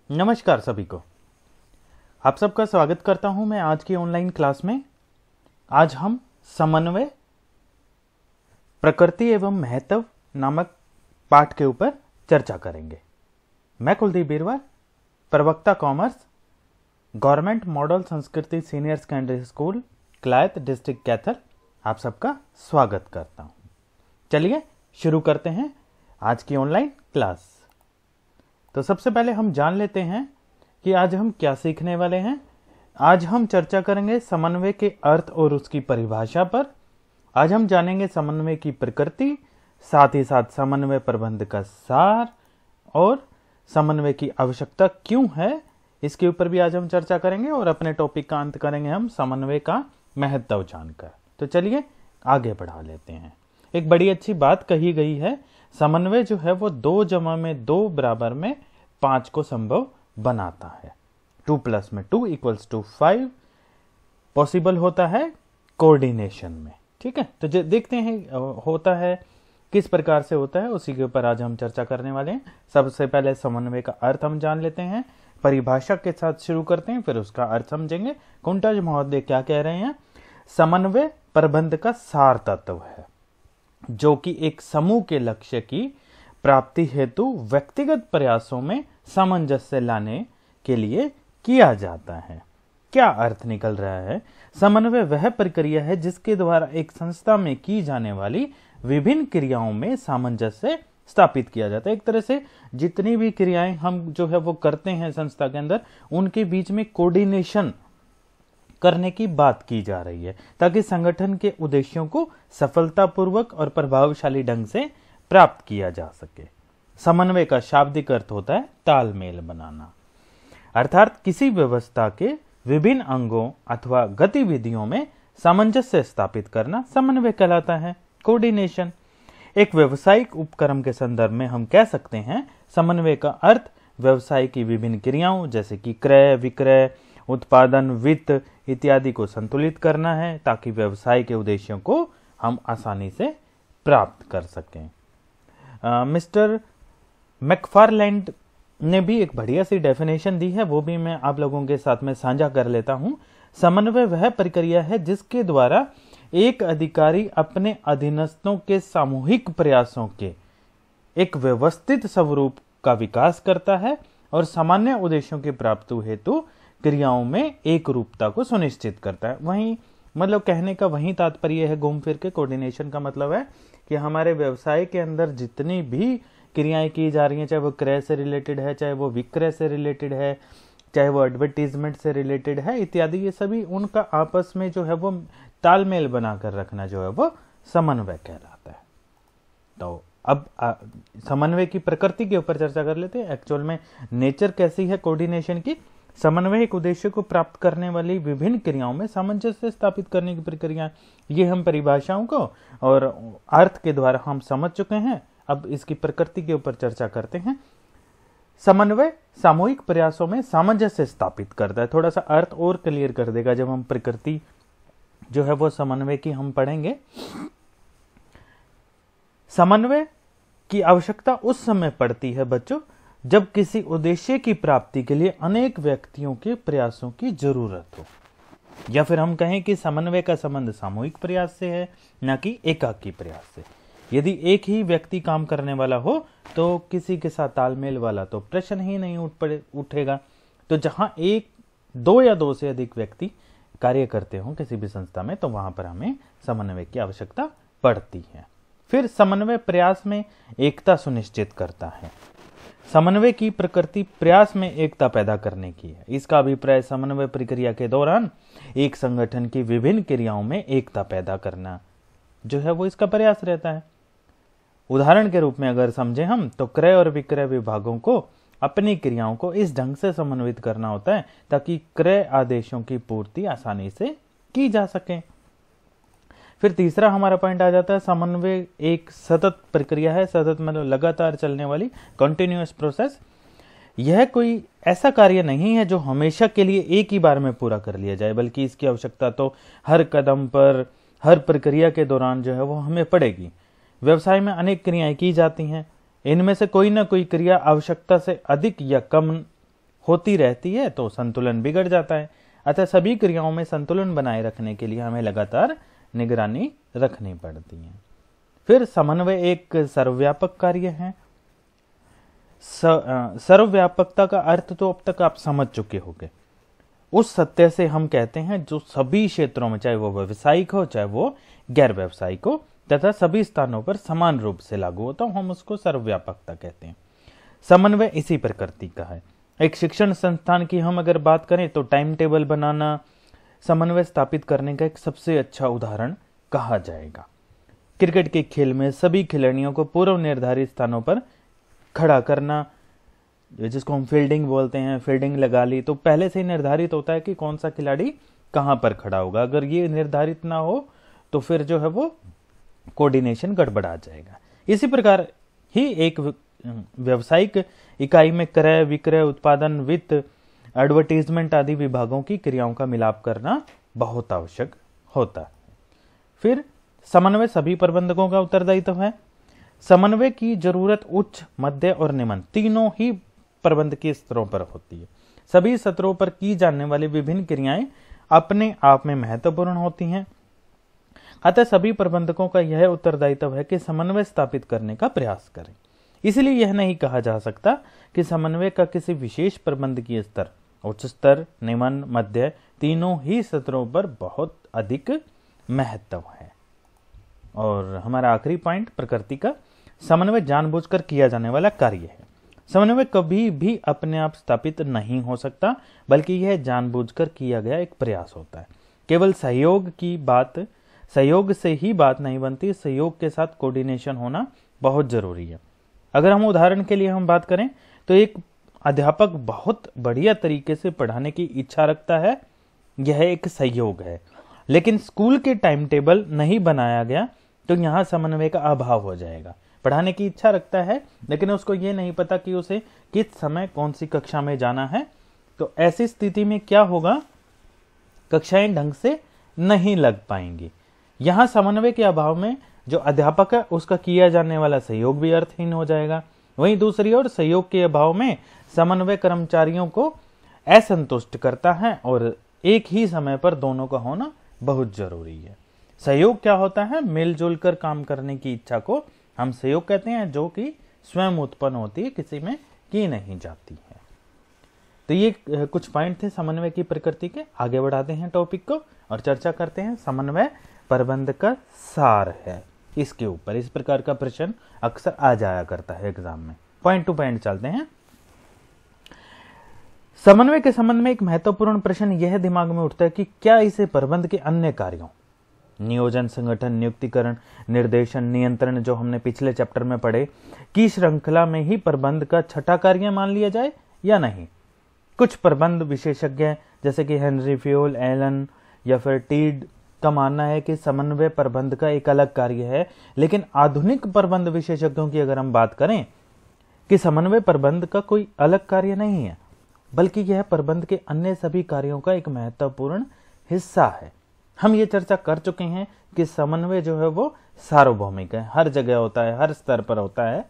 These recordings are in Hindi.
नमस्कार सभी को। आप सबका स्वागत करता हूं मैं आज की ऑनलाइन क्लास में। आज हम समन्वय, प्रकृति एवं महत्व नामक पाठ के ऊपर चर्चा करेंगे। मैं कुलदीप बीरवाल, प्रवक्ता commerce, government model Sanskriti senior secondary school, Kalayat, district Kaithal, आप सबका स्वागत करता हूं। चलिए शुरू करते हैं आज की ऑनलाइन क्लास। तो सबसे पहले हम जान लेते हैं कि आज हम क्या सीखने वाले हैं। आज हम चर्चा करेंगे समन्वय के अर्थ और उसकी परिभाषा पर। आज हम जानेंगे समन्वय की प्रकृति, साथ ही साथ समन्वय प्रबंध का सार और समन्वय की आवश्यकता क्यों है, इसके ऊपर भी आज हम चर्चा करेंगे और अपने टॉपिक का अंत करेंगे हम समन्वय का महत्व जानकर। तो चलिए आगे बढ़ा लेते हैं। एक बड़ी अच्छी बात कही गई है, समन्वय जो है वो 2 जमा में 2 बराबर में 5 को संभव बनाता है। 2 + 2 = 5 पॉसिबल होता है कोऑर्डिनेशन में। ठीक है, तो देखते हैं होता है किस प्रकार से होता है, उसी के ऊपर आज हम चर्चा करने वाले हैं। सबसे पहले समन्वय का अर्थ हम जान लेते हैं, परिभाषा के साथ शुरू करते हैं, फिर उसका अर्थ समझेंगे। कुंटज महोदय क्या कह रहे हैं? समन्वय प्रबंध का सार तत्व है जो कि एक समूह के लक्ष्य की प्राप्ति हेतु व्यक्तिगत प्रयासों में सामंजस्य लाने के लिए किया जाता है। क्या अर्थ निकल रहा है? समन्वय वह प्रक्रिया है जिसके द्वारा एक संस्था में की जाने वाली विभिन्न क्रियाओं में सामंजस्य स्थापित किया जाता है। एक तरह से जितनी भी क्रियाएं हम जो है वो करते हैं संस्था के अंदर, उनके बीच में कोऑर्डिनेशन करने की बात की जा रही है ताकि संगठन के उद्देश्यों को सफलतापूर्वक और प्रभावशाली ढंग से प्राप्त किया जा सके। समन्वय का शाब्दिक अर्थ होता है तालमेल बनाना, अर्थात किसी व्यवस्था के विभिन्न अंगों अथवा गतिविधियों में सामंजस्य स्थापित करना समन्वय कहलाता है। कोऑर्डिनेशन एक व्यावसायिक उपक्रम के संदर्भ में हम कह सकते हैं समन्वय का अर्थ व्यवसाय की विभिन्न क्रियाओं जैसे कि क्रय, विक्रय, उत्पादन, वित्त इत्यादि को संतुलित करना है ताकि व्यवसाय के उद्देश्यों को हम आसानी से प्राप्त कर सकें। मिस्टर मैकफारलैंड ने भी एक बढ़िया सी डेफिनेशन दी है, वो भी मैं आप लोगों के साथ में साझा कर लेता हूं। समन्वय वह प्रक्रिया है जिसके द्वारा एक अधिकारी अपने अधीनस्थों के सामूहिक प्रयासों के एक व्यवस्थित स्वरूप का विकास करता है और सामान्य उद्देश्यों की प्राप्ति हेतु क्रियाओं में एक रूपता को सुनिश्चित करता है। वहीं मतलब कहने का वही तात्पर्य है घूम फिर के। कोऑर्डिनेशन का मतलब है कि हमारे व्यवसाय के अंदर जितनी भी क्रियाएं की जा रही हैं, चाहे वो क्रय से रिलेटेड है, चाहे वो विक्रय से रिलेटेड है, चाहे वो एडवर्टीजमेंट से रिलेटेड है इत्यादि, ये सभी उनका आपस में जो है वो तालमेल बनाकर रखना जो है वो समन्वय कहलाता है। तो अब समन्वय की प्रकृति के ऊपर चर्चा कर लेते हैं। एक्चुअल में नेचर कैसी है कोऑर्डिनेशन की? समन्वय एक उद्देश्य को प्राप्त करने वाली विभिन्न क्रियाओं में सामंजस्य स्थापित करने की प्रक्रिया। ये हम परिभाषाओं को और अर्थ के द्वारा हम समझ चुके हैं। अब इसकी प्रकृति के ऊपर चर्चा करते हैं। समन्वय सामूहिक प्रयासों में सामंजस्य स्थापित करता है। थोड़ा सा अर्थ और क्लियर कर देगा जब हम प्रकृति जो है वो समन्वय की हम पढ़ेंगे। समन्वय की आवश्यकता उस समय पड़ती है बच्चों जब किसी उद्देश्य की प्राप्ति के लिए अनेक व्यक्तियों के प्रयासों की जरूरत हो, या फिर हम कहें कि समन्वय का संबंध सामूहिक प्रयास से है न कि एकाकी प्रयास से। यदि एक ही व्यक्ति काम करने वाला हो तो किसी के साथ तालमेल वाला तो प्रश्न ही नहीं उठेगा। तो जहां 1, 2 या 2 से अधिक व्यक्ति कार्य करते हो किसी भी संस्था में, तो वहां पर हमें समन्वय की आवश्यकता पड़ती है। फिर समन्वय प्रयास में एकता सुनिश्चित करता है। समन्वय की प्रकृति प्रयास में एकता पैदा करने की है। इसका अभिप्राय समन्वय प्रक्रिया के दौरान एक संगठन की विभिन्न क्रियाओं में एकता पैदा करना जो है वो इसका प्रयास रहता है। उदाहरण के रूप में अगर समझें हम तो क्रय और विक्रय विभागों को अपनी क्रियाओं को इस ढंग से समन्वित करना होता है ताकि क्रय आदेशों की पूर्ति आसानी से की जा सके। फिर तीसरा हमारा पॉइंट आ जाता है, समन्वय एक सतत प्रक्रिया है। सतत मतलब लगातार चलने वाली कंटिन्यूअस प्रोसेस। यह कोई ऐसा कार्य नहीं है जो हमेशा के लिए एक ही बार में पूरा कर लिया जाए, बल्कि इसकी आवश्यकता तो हर कदम पर, हर प्रक्रिया के दौरान जो है वो हमें पड़ेगी। व्यवसाय में अनेक क्रियाएं की जाती हैं, इनमें से कोई ना कोई क्रिया आवश्यकता से अधिक या कम होती रहती है तो संतुलन बिगड़ जाता है। अतः सभी क्रियाओं में संतुलन बनाए रखने के लिए हमें लगातार निगरानी रखनी पड़ती है। फिर समन्वय एक सर्वव्यापक कार्य है। सर्वव्यापकता का अर्थ तो अब तक आप समझ चुके होंगे। उस सत्य से हम कहते हैं जो सभी क्षेत्रों में, चाहे वो व्यवसायिक हो चाहे वो गैर व्यवसायिक हो, तथा सभी स्थानों पर समान रूप से लागू होता हो, हम उसको सर्वव्यापकता कहते हैं। समन्वय इसी प्रकृति का है। एक शिक्षण संस्थान की हम अगर बात करें तो टाइम टेबल बनाना समन्वय स्थापित करने का एक सबसे अच्छा उदाहरण कहा जाएगा। क्रिकेट के खेल में सभी खिलाड़ियों को पूर्व निर्धारित स्थानों पर खड़ा करना, जिसको हम फील्डिंग बोलते हैं, फील्डिंग लगा ली तो पहले से ही निर्धारित होता है कि कौन सा खिलाड़ी कहां पर खड़ा होगा। अगर ये निर्धारित ना हो तो फिर जो है वो कोऑर्डिनेशन गड़बड़ा जाएगा। इसी प्रकार ही एक व्यावसायिक इकाई में क्रय विक्रय उत्पादन वित्त एडवर्टीजमेंट आदि विभागों की क्रियाओं का मिलाप करना बहुत आवश्यक होता है। फिर समन्वय सभी प्रबंधकों का उत्तरदायित्व है। समन्वय की जरूरत उच्च मध्य और निम्न तीनों ही प्रबंधकीय स्तरों पर होती है। सभी स्तरों पर की जाने वाली विभिन्न क्रियाएं अपने आप में महत्वपूर्ण होती हैं। अतः सभी प्रबंधकों का यह उत्तरदायित्व है कि समन्वय स्थापित करने का प्रयास करें। इसलिए यह नहीं कहा जा सकता कि समन्वय का किसी विशेष प्रबंधकीय स्तर, उच्च स्तर, निम्न, मध्य तीनों ही स्तरों पर बहुत अधिक महत्व है। और हमारा आखिरी पॉइंट प्रकृति का, समन्वय जानबूझकर किया जाने वाला कार्य है। समन्वय कभी भी अपने आप स्थापित नहीं हो सकता, बल्कि यह जानबूझकर किया गया एक प्रयास होता है। केवल सहयोग से ही बात नहीं बनती, सहयोग के साथ कोऑर्डिनेशन होना बहुत जरूरी है। अगर हम उदाहरण के लिए हम बात करें तो एक अध्यापक बहुत बढ़िया तरीके से पढ़ाने की इच्छा रखता है, यह एक सहयोग है, लेकिन स्कूल के टाइम टेबल नहीं बनाया गया तो यहां समन्वय का अभाव हो जाएगा। पढ़ाने की इच्छा रखता है लेकिन उसको यह नहीं पता कि उसे किस समय कौन सी कक्षा में जाना है, तो ऐसी स्थिति में क्या होगा, कक्षाएं ढंग से नहीं लग पाएंगी। यहां समन्वय के अभाव में जो अध्यापक है उसका किया जाने वाला सहयोग भी अर्थहीन हो जाएगा। वहीं दूसरी ओर सहयोग के अभाव में समन्वय कर्मचारियों को असंतुष्ट करता है और एक ही समय पर दोनों का होना बहुत जरूरी है। सहयोग क्या होता है, मिलजुल कर काम करने की इच्छा को हम सहयोग कहते हैं, जो कि स्वयं उत्पन्न होती है, किसी में की नहीं जाती है। तो ये कुछ पॉइंट थे समन्वय की प्रकृति के। आगे बढ़ाते हैं टॉपिक को और चर्चा करते हैं समन्वय प्रबंध का सार है। इसके ऊपर इस प्रकार का प्रश्न अक्सर आ जाया करता है एग्जाम में। पॉइंट टू पॉइंट चलते हैं। समन्वय के संबंध में एक महत्वपूर्ण प्रश्न यह दिमाग में उठता है कि क्या इसे प्रबंध के अन्य कार्यों, नियोजन, संगठन, नियुक्तिकरण, निर्देशन, नियंत्रण, जो हमने पिछले चैप्टर में पढ़े, की श्रृंखला में ही प्रबंध का छठा कार्य मान लिया जाए या नहीं। कुछ प्रबंध विशेषज्ञ जैसे कि हेनरी फ्योल, एलन या फिर टीड का मानना है कि समन्वय प्रबंध का एक अलग कार्य है, लेकिन आधुनिक प्रबंध विशेषज्ञों की अगर हम बात करें कि समन्वय प्रबंध का कोई अलग कार्य नहीं है, बल्कि यह प्रबंध के अन्य सभी कार्यों का एक महत्वपूर्ण हिस्सा है। हम ये चर्चा कर चुके हैं कि समन्वय जो है वो सार्वभौमिक है, हर जगह होता है, हर स्तर पर होता है।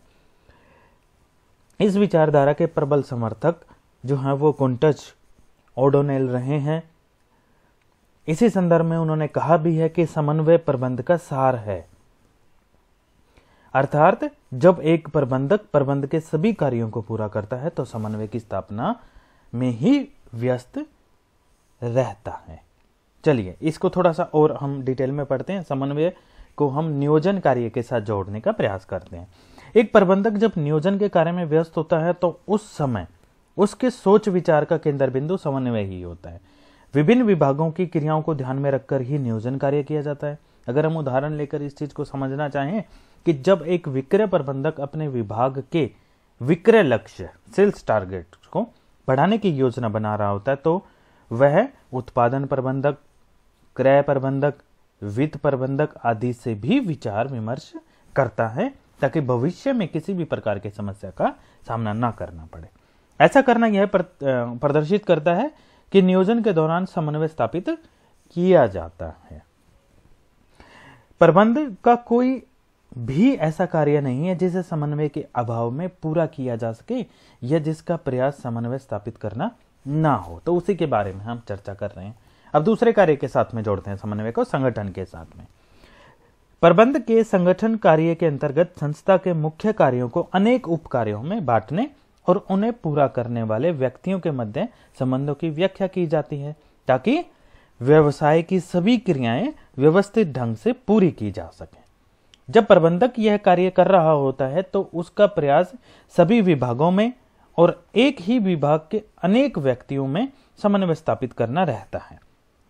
इस विचारधारा के प्रबल समर्थक जो हैं वो कुंटज, ओडोनेल रहे हैं। इसी संदर्भ में उन्होंने कहा भी है कि समन्वय प्रबंध का सार है, अर्थात जब एक प्रबंधक प्रबंध के सभी कार्यों को पूरा करता है तो समन्वय की स्थापना में ही व्यस्त रहता है। चलिए इसको थोड़ा सा और हम डिटेल में पढ़ते हैं। समन्वय को हम नियोजन कार्य के साथ जोड़ने का प्रयास करते हैं। एक प्रबंधक जब नियोजन के कार्य में व्यस्त होता है तो उस समय उसके सोच विचार का केंद्र बिंदु समन्वय ही होता है। विभिन्न विभागों की क्रियाओं को ध्यान में रखकर ही नियोजन कार्य किया जाता है। अगर हम उदाहरण लेकर इस चीज को समझना चाहें कि जब एक विक्रय प्रबंधक अपने विभाग के विक्रय लक्ष्य, सेल्स टारगेट को बढ़ाने की योजना बना रहा होता है तो वह उत्पादन प्रबंधक, क्रय प्रबंधक, वित्त प्रबंधक आदि से भी विचार विमर्श करता है ताकि भविष्य में किसी भी प्रकार की समस्या का सामना ना करना पड़े। ऐसा करना यह प्रदर्शित करता है कि नियोजन के दौरान समन्वय स्थापित किया जाता है। प्रबंध का कोई भी ऐसा कार्य नहीं है जिसे समन्वय के अभाव में पूरा किया जा सके या जिसका प्रयास समन्वय स्थापित करना ना हो। तो उसी के बारे में हम चर्चा कर रहे हैं। अब दूसरे कार्य के साथ में जोड़ते हैं समन्वय को संगठन के साथ में। प्रबंध के संगठन कार्य के अंतर्गत संस्था के मुख्य कार्यों को अनेक उप कार्यों में बांटने और उन्हें पूरा करने वाले व्यक्तियों के मध्य संबंधों की व्याख्या की जाती है ताकि व्यवसाय की सभी क्रियाएं व्यवस्थित ढंग से पूरी की जा सके। जब प्रबंधक यह कार्य कर रहा होता है तो उसका प्रयास सभी विभागों में और एक ही विभाग के अनेक व्यक्तियों में समन्वय स्थापित करना रहता है।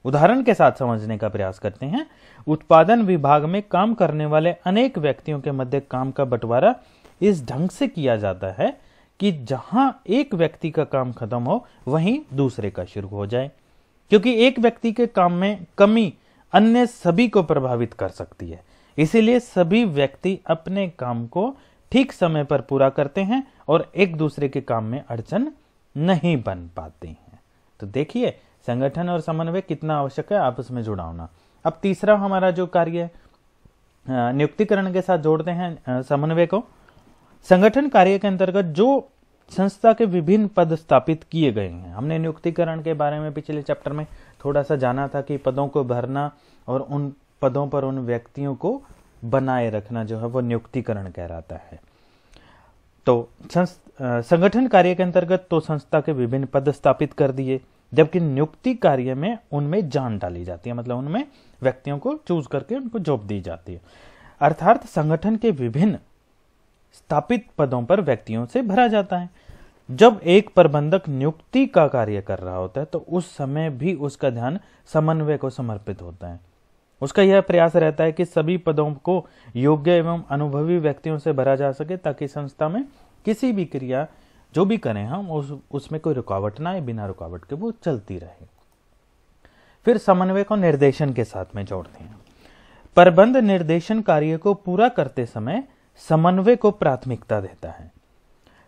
उदाहरण के साथ समझने का प्रयास करते हैं। उत्पादन विभाग में काम करने वाले अनेक व्यक्तियों के मध्य काम का बंटवारा इस ढंग से किया जाता है कि जहां एक व्यक्ति का काम खत्म हो वहीं दूसरे का शुरू हो जाए, क्योंकि एक व्यक्ति के काम में कमी अन्य सभी को प्रभावित कर सकती है। इसीलिए सभी व्यक्ति अपने काम को ठीक समय पर पूरा करते हैं और एक दूसरे के काम में अड़चन नहीं बन पाते हैं। तो देखिए संगठन और समन्वय कितना आवश्यक है, आपस में जुड़ा होना। अब तीसरा हमारा जो कार्य है नियुक्तिकरण के साथ जोड़ते हैं समन्वय को। संगठन कार्य के अंतर्गत जो संस्था के विभिन्न पद स्थापित किए गए हैं, हमने नियुक्तिकरण के बारे में पिछले चैप्टर में थोड़ा सा जाना था कि पदों को भरना और उन पदों पर उन व्यक्तियों को बनाए रखना जो है वो नियुक्तिकरण कहलाता है। तो संगठन कार्य के अंतर्गत तो संस्था के विभिन्न पद स्थापित कर दिए, जबकि नियुक्ति कार्य में उनमें जान डाली जाती है, मतलब उनमें व्यक्तियों को चूज करके उनको जॉब दी जाती है। अर्थात संगठन के विभिन्न स्थापित पदों पर व्यक्तियों से भरा जाता है। जब एक प्रबंधक नियुक्ति का कार्य कर रहा होता है तो उस समय भी उसका ध्यान समन्वय को समर्पित होता है। उसका यह प्रयास रहता है कि सभी पदों को योग्य एवं अनुभवी व्यक्तियों से भरा जा सके ताकि संस्था में किसी भी क्रिया जो भी करें हम उसमें कोई रुकावट ना आए, बिना रुकावट के वो चलती रहे। फिर समन्वय को निर्देशन के साथ में जोड़ते हैं। प्रबंध निर्देशन कार्य को पूरा करते समय समन्वय को प्राथमिकता देता है।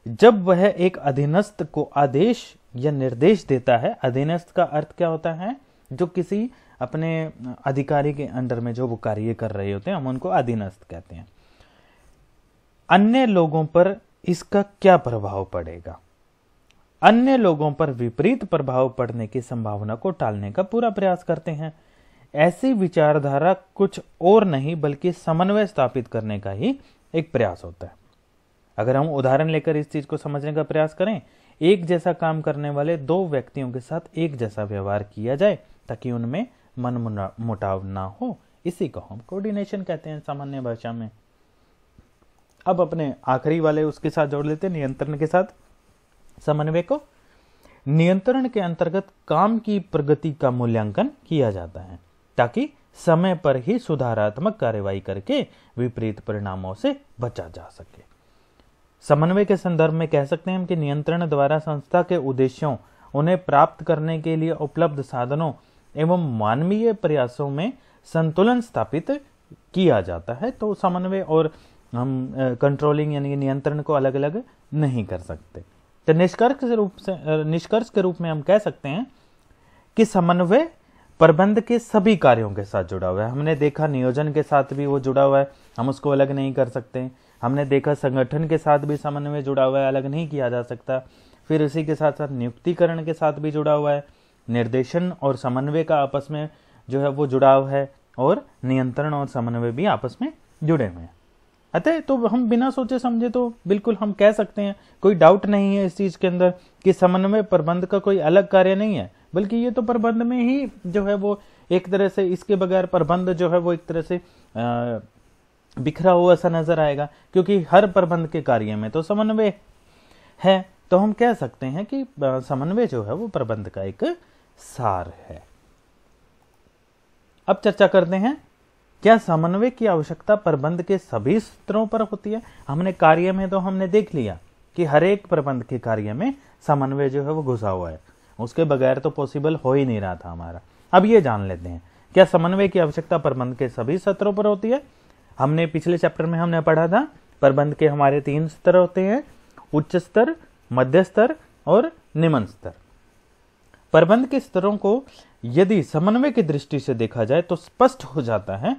जब वह एक अधीनस्थ को आदेश या निर्देश देता है, अधीनस्थ का अर्थ क्या होता है, जो किसी अपने अधिकारी के अंडर में जो वो कार्य कर रहे होते हैं, हम उनको अधीनस्थ कहते हैं। अन्य लोगों पर इसका क्या प्रभाव पड़ेगा, अन्य लोगों पर विपरीत प्रभाव पड़ने की संभावना को टालने का पूरा प्रयास करते हैं। ऐसी विचारधारा कुछ और नहीं बल्कि समन्वय स्थापित करने का ही एक प्रयास होता है। अगर हम उदाहरण लेकर इस चीज को समझने का प्रयास करें, एक जैसा काम करने वाले दो व्यक्तियों के साथ एक जैसा व्यवहार किया जाए ताकि उनमें मन मुटाव ना हो, इसी को हम कोऑर्डिनेशन कहते हैं सामान्य भाषा में। अब अपने आखिरी वाले उसके साथ जोड़ लेते हैं नियंत्रण के साथ समन्वय को। नियंत्रण के अंतर्गत काम की प्रगति का मूल्यांकन किया जाता है ताकि समय पर ही सुधारात्मक कार्रवाई करके विपरीत परिणामों से बचा जा सके। समन्वय के संदर्भ में कह सकते हैं कि नियंत्रण द्वारा संस्था के उद्देश्यों, उन्हें प्राप्त करने के लिए उपलब्ध साधनों एवं मानवीय प्रयासों में संतुलन स्थापित किया जाता है। तो समन्वय और हम कंट्रोलिंग यानी नियंत्रण को अलग अलग नहीं कर सकते। तो निष्कर्ष के रूप में हम कह सकते हैं कि समन्वय प्रबंध के सभी कार्यों के साथ जुड़ा हुआ है। हमने देखा नियोजन के साथ भी वो जुड़ा हुआ है, हम उसको अलग नहीं कर सकते। हमने देखा संगठन के साथ भी समन्वय जुड़ा हुआ है, अलग नहीं किया जा सकता। फिर इसी के साथ साथ नियुक्तिकरण के साथ भी जुड़ा हुआ है। निर्देशन और समन्वय का आपस में जो है वो जुड़ाव है और नियंत्रण और समन्वय भी आपस में जुड़े हुए हैं। अतः तो हम बिना सोचे समझे तो बिल्कुल हम कह सकते हैं, कोई डाउट नहीं है इस चीज के अंदर कि समन्वय प्रबंध का कोई अलग कार्य नहीं है, बल्कि ये तो प्रबंध में ही जो है वो एक तरह से, इसके बगैर प्रबंध जो है वो एक तरह से बिखरा हुआ सा नजर आएगा, क्योंकि हर प्रबंध के कार्य में तो समन्वय है। तो हम कह सकते हैं कि समन्वय जो है वो प्रबंध का एक सार है। अब चर्चा करते हैं, क्या समन्वय की आवश्यकता प्रबंध के सभी स्तरों पर होती है। हमने कार्य में तो हमने देख लिया कि हर एक प्रबंध के कार्य में समन्वय जो है वो घुसा हुआ है, उसके बगैर तो पॉसिबल हो ही नहीं रहा था हमारा। अब ये जान लेते हैं, क्या समन्वय की आवश्यकता प्रबंध के सभी स्तरों पर होती है। हमने पिछले चैप्टर में हमने पढ़ा था प्रबंध के हमारे 3 स्तर होते हैं, उच्च स्तर, मध्य स्तर और निम्न स्तर। प्रबंध के स्तरों को यदि समन्वय की दृष्टि से देखा जाए तो स्पष्ट हो जाता है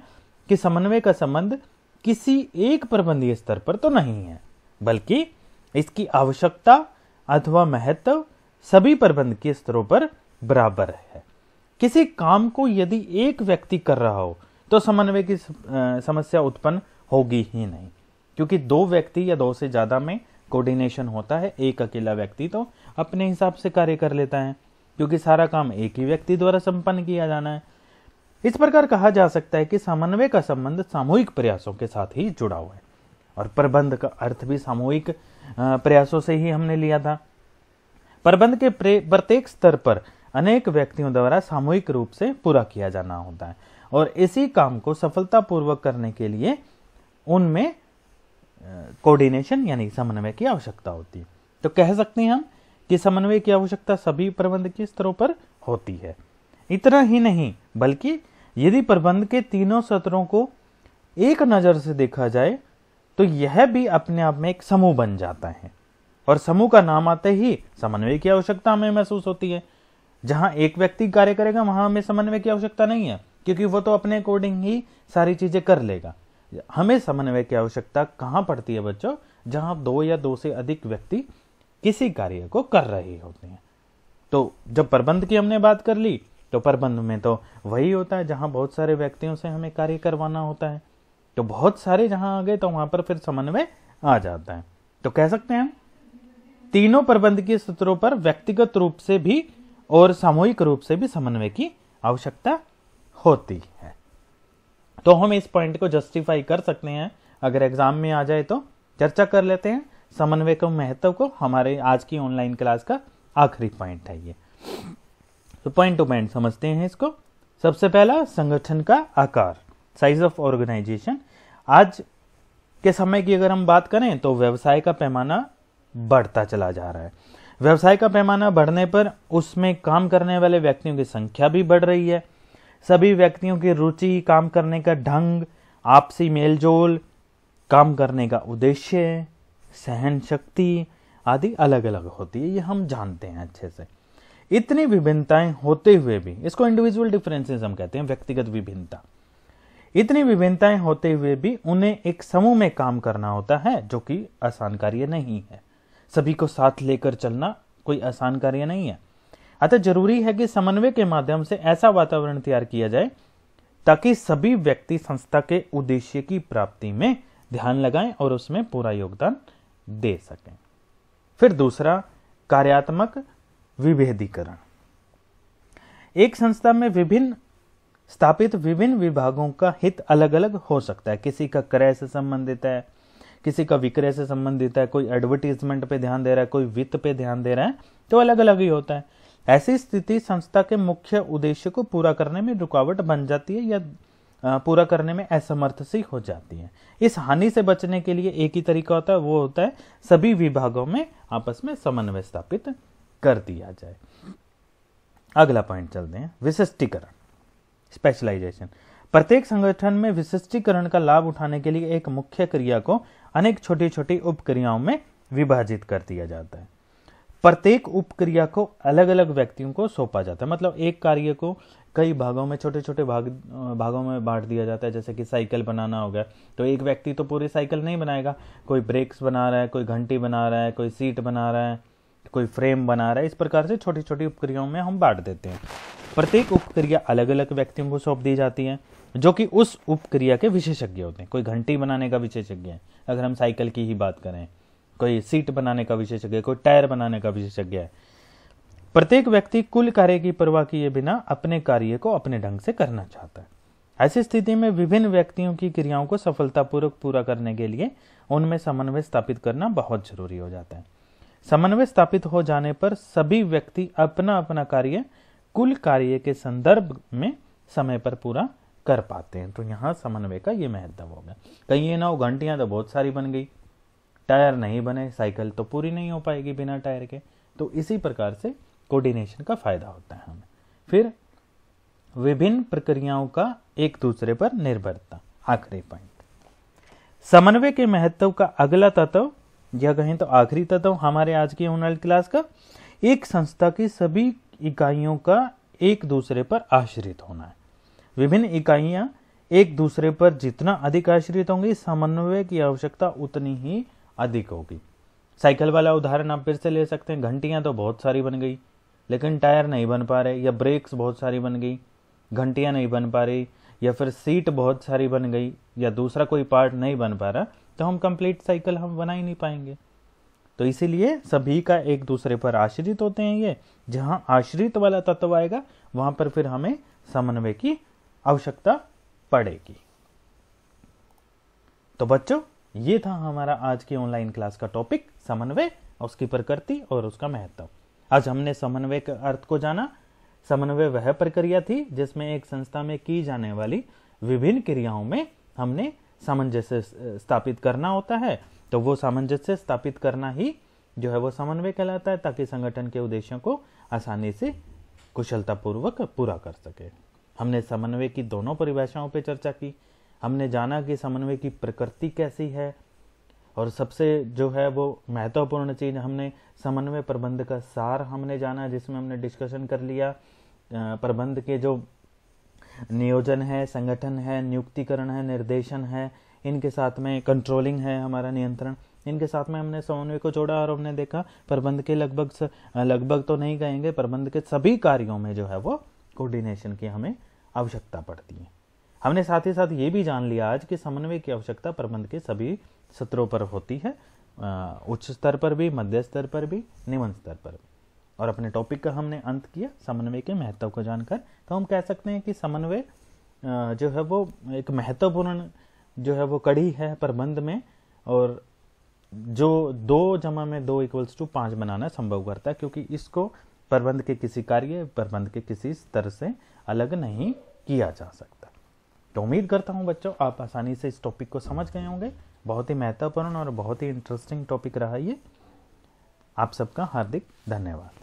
कि समन्वय का संबंध किसी एक प्रबंधीय स्तर पर तो नहीं है, बल्कि इसकी आवश्यकता अथवा महत्व सभी प्रबंधकीय स्तरों पर बराबर है। किसी काम को यदि एक व्यक्ति कर रहा हो तो समन्वय की समस्या उत्पन्न होगी ही नहीं, क्योंकि दो व्यक्ति या दो से ज्यादा में कोऑर्डिनेशन होता है। एक अकेला व्यक्ति तो अपने हिसाब से कार्य कर लेता है, क्योंकि सारा काम एक ही व्यक्ति द्वारा संपन्न किया जाना है। इस प्रकार कहा जा सकता है कि समन्वय का संबंध सामूहिक प्रयासों के साथ ही जुड़ा हुआ है, और प्रबंध का अर्थ भी सामूहिक प्रयासों से ही हमने लिया था। प्रबंध के प्रत्येक स्तर पर अनेक व्यक्तियों द्वारा सामूहिक रूप से पूरा किया जाना होता है, और इसी काम को सफलतापूर्वक करने के लिए उनमें कोऑर्डिनेशन यानी समन्वय की आवश्यकता होती है। तो कह सकते हैं हम कि समन्वय की आवश्यकता सभी प्रबंध के स्तरों पर होती है। इतना ही नहीं, बल्कि यदि प्रबंध के तीनों स्तरों को एक नजर से देखा जाए तो यह भी अपने आप में एक समूह बन जाता है, और समूह का नाम आते ही समन्वय की आवश्यकता हमें महसूस होती है। जहां एक व्यक्ति कार्य करेगा वहां हमें समन्वय की आवश्यकता नहीं है, क्योंकि वो तो अपने अकॉर्डिंग ही सारी चीजें कर लेगा। हमें समन्वय की आवश्यकता कहां पड़ती है बच्चों? जहां दो या दो से अधिक व्यक्ति किसी कार्य को कर रहे होते हैं। तो जब प्रबंध की हमने बात कर ली, तो प्रबंध में तो वही होता है जहां बहुत सारे व्यक्तियों से हमें कार्य करवाना होता है। तो बहुत सारे जहां आ गए तो वहां पर फिर समन्वय आ जाता है। तो कह सकते हैं तीनों प्रबंध के स्तरों पर व्यक्तिगत रूप से भी और सामूहिक रूप से भी समन्वय की आवश्यकता होती है। तो हम इस पॉइंट को जस्टिफाई कर सकते हैं, अगर एग्जाम में आ जाए तो चर्चा कर लेते हैं समन्वय के महत्व को। हमारे आज की ऑनलाइन क्लास का आखिरी पॉइंट है ये। तो पॉइंट टू पॉइंट समझते हैं इसको। सबसे पहला, संगठन का आकार, साइज ऑफ ऑर्गेनाइजेशन। आज के समय की अगर हम बात करें तो व्यवसाय का पैमाना बढ़ता चला जा रहा है। व्यवसाय का पैमाना बढ़ने पर उसमें काम करने वाले व्यक्तियों की संख्या भी बढ़ रही है। सभी व्यक्तियों की रुचि, काम करने का ढंग, आपसी मेलजोल, काम करने का उद्देश्य, सहन शक्ति आदि अलग अलग होती है, ये हम जानते हैं अच्छे से। इतनी विभिन्नताएं होते हुए भी, इसको इंडिविजुअल डिफरेंसेस हम कहते हैं, व्यक्तिगत विभिन्नता। इतनी विभिन्नताएं होते हुए भी उन्हें एक समूह में काम करना होता है, जो कि आसान कार्य नहीं है। सभी को साथ लेकर चलना कोई आसान कार्य नहीं है। अतः जरूरी है कि समन्वय के माध्यम से ऐसा वातावरण तैयार किया जाए ताकि सभी व्यक्ति संस्था के उद्देश्य की प्राप्ति में ध्यान लगाएं और उसमें पूरा योगदान दे सकें। फिर दूसरा, कार्यात्मक विभेदीकरण। एक संस्था में स्थापित विभिन्न विभागों का हित अलग अलग हो सकता है। किसी का क्रय से संबंधित है, किसी का विक्रय से संबंधित है, कोई एडवर्टीजमेंट पे ध्यान दे रहा है, कोई वित्त पे ध्यान दे रहा है, तो अलग अलग ही होता है। ऐसी स्थिति संस्था के मुख्य उद्देश्य को पूरा करने में रुकावट बन जाती है या पूरा करने में असमर्थ सी हो जाती है। इस हानि से बचने के लिए एक ही तरीका होता है, वो होता है सभी विभागों में आपस में समन्वय स्थापित कर दिया जाए। अगला पॉइंट चलते हैं, विशिष्टीकरण, स्पेशलाइजेशन। प्रत्येक संगठन में विशिष्टीकरण का लाभ उठाने के लिए एक मुख्य क्रिया को अनेक छोटी छोटी उपक्रियाओं में विभाजित कर दिया जाता है। प्रत्येक उपक्रिया को अलग अलग व्यक्तियों को सौंपा जाता है। मतलब एक कार्य को कई भागों में, छोटे छोटे भागों में बांट दिया जाता है। जैसे कि साइकिल बनाना हो गया, तो एक व्यक्ति तो पूरी साइकिल नहीं बनाएगा, कोई ब्रेक्स बना रहा है, कोई घंटी बना रहा है, कोई सीट बना रहा है, कोई फ्रेम बना रहा है। इस प्रकार से छोटी छोटी उपक्रियाओं में हम बांट देते हैं। प्रत्येक उपक्रिया अलग अलग व्यक्तियों को सौंप दी जाती है, जो कि उस उपक्रिया के विशेषज्ञ होते हैं। कोई घंटी बनाने का विशेषज्ञ है, अगर हम साइकिल की ही बात करें, कोई सीट बनाने का विशेषज्ञ है, कोई टायर बनाने का विशेषज्ञ है। प्रत्येक व्यक्ति कुल कार्य की परवाह किए बिना अपने कार्य को अपने ढंग से करना चाहता है। ऐसी स्थिति में विभिन्न व्यक्तियों की क्रियाओं को सफलतापूर्वक पूरा करने के लिए उनमें समन्वय स्थापित करना बहुत जरूरी हो जाता है। समन्वय स्थापित हो जाने पर सभी व्यक्ति अपना अपना कार्य कुल कार्य के संदर्भ में समय पर पूरा कर पाते हैं। तो यहाँ समन्वय का ये महत्व होगा। कहीं ये ना हो घंटियां तो बहुत सारी बन गई, टायर नहीं बने, साइकिल तो पूरी नहीं हो पाएगी बिना टायर के। तो इसी प्रकार से कोऑर्डिनेशन का फायदा होता है हमें। फिर विभिन्न प्रक्रियाओं का एक दूसरे पर निर्भरता, आखिरी पॉइंट। समन्वय के महत्व का अगला तत्व या कहें तो आखिरी तत्व हमारे आज की ऑनलाइन क्लास का, एक संस्था की सभी इकाइयों का एक दूसरे पर आश्रित होना है। विभिन्न इकाइयां एक दूसरे पर जितना अधिक आश्रित होंगी, समन्वय की आवश्यकता उतनी ही अधिक होगी। साइकिल वाला उदाहरण आप फिर से ले सकते हैं। घंटियां तो बहुत सारी बन गई, लेकिन टायर नहीं बन पा रहे, या ब्रेक्स बहुत सारी बन गई, घंटियां नहीं बन पा रही, या फिर सीट बहुत सारी बन गई, या दूसरा कोई पार्ट नहीं बन पा रहा, तो हम कंप्लीट साइकिल हम बना ही नहीं पाएंगे। तो इसीलिए सभी का एक दूसरे पर आश्रित होते हैं। ये जहां आश्रित वाला तत्व आएगा वहां पर फिर हमें समन्वय की आवश्यकता पड़ेगी। तो बच्चों, ये था हमारा आज की ऑनलाइन क्लास का टॉपिक, समन्वय, उसकी प्रकृति और उसका महत्व। आज हमने समन्वय के अर्थ को जाना। समन्वय वह प्रक्रिया थी जिसमें एक संस्था में की जाने वाली विभिन्न क्रियाओं में हमने सामंजस्य स्थापित करना होता है। तो वो सामंजस्य स्थापित करना ही जो है वो समन्वय कहलाता है, ताकि संगठन के उद्देश्यों को आसानी से कुशलतापूर्वक पूरा कर सके। हमने समन्वय की दोनों परिभाषाओं पर चर्चा की। हमने जाना कि समन्वय की प्रकृति कैसी है, और सबसे जो है वो महत्वपूर्ण चीज हमने समन्वय प्रबंध का सार हमने जाना, जिसमें हमने डिस्कशन कर लिया प्रबंध के जो नियोजन है, संगठन है, नियुक्तिकरण है, निर्देशन है, इनके साथ में कंट्रोलिंग है, हमारा नियंत्रण, इनके साथ में हमने समन्वय को जोड़ा। और हमने देखा प्रबंध के लगभग तो नहीं कहेंगे, प्रबंध के सभी कार्यों में जो है वो कोऑर्डिनेशन की हमें आवश्यकता पड़ती है। हमने साथ ही साथ ये भी जान लिया आज कि समन्वय की आवश्यकता प्रबंध के सभी स्तरों पर होती है, उच्च स्तर पर भी, मध्य स्तर पर भी, निम्न स्तर पर भी। और अपने टॉपिक का हमने अंत किया समन्वय के महत्व को जानकर। तो हम कह सकते हैं कि समन्वय जो है वो एक महत्वपूर्ण जो है वो कड़ी है प्रबंध में, और जो 2+2=5 बनाना संभव करता है, क्योंकि इसको प्रबंध के किसी कार्य, प्रबंध के किसी स्तर से अलग नहीं किया जा सकता। तो उम्मीद करता हूं बच्चों आप आसानी से इस टॉपिक को समझ गए होंगे। बहुत ही महत्वपूर्ण और बहुत ही इंटरेस्टिंग टॉपिक रहा ये। आप सबका हार्दिक धन्यवाद।